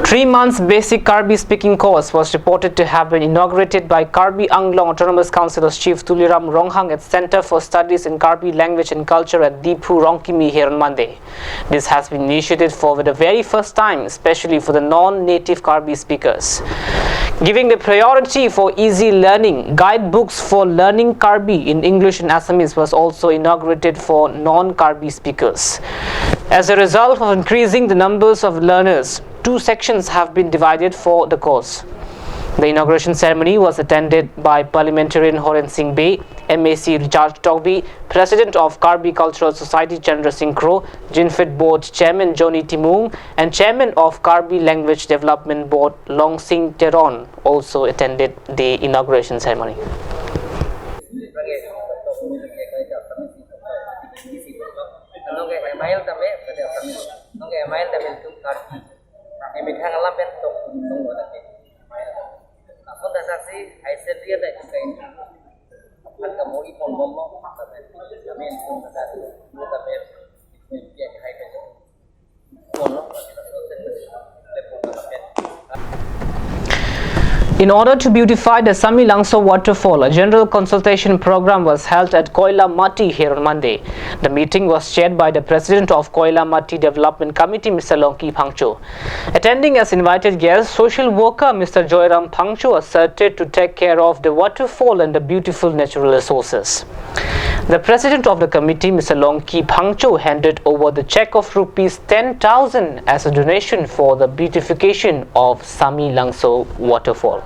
3 months basic Karbi speaking course was reported to have been inaugurated by Karbi Anglong Autonomous Council's Chief Tuliram Ronghang at Center for Studies in Karbi Language and Culture at Dipu Rongkimi here on Monday. This has been initiated for the very first time, especially for the non-native Karbi speakers. Giving the priority for easy learning, guidebooks for learning Karbi in English and Assamese was also inaugurated for non-Karbi speakers. As a result of increasing the numbers of learners, 2 sections have been divided for the course. The inauguration ceremony was attended by Parliamentarian Horen Singh Bey, MAC Richard Togby, President of Karbi Cultural Society Chandra Singh Kro, Jinfit Board Chairman Joni Timung, and Chairman of Karbi Language Development Board Long Singh Teron also attended the inauguration ceremony. In order to beautify the Sami Langso waterfall, a general consultation program was held at Koila Mati here on Monday. The meeting was chaired by the President of Koila Mati Development Committee, Mr. Longki Phangcho. Attending as invited guest, social worker Mr. Joyram Phangcho asserted to take care of the waterfall and the beautiful natural resources. The President of the committee, Mr. Longki Phangcho, handed over the cheque of rupees 10,000 as a donation for the beautification of Sami Langso waterfall.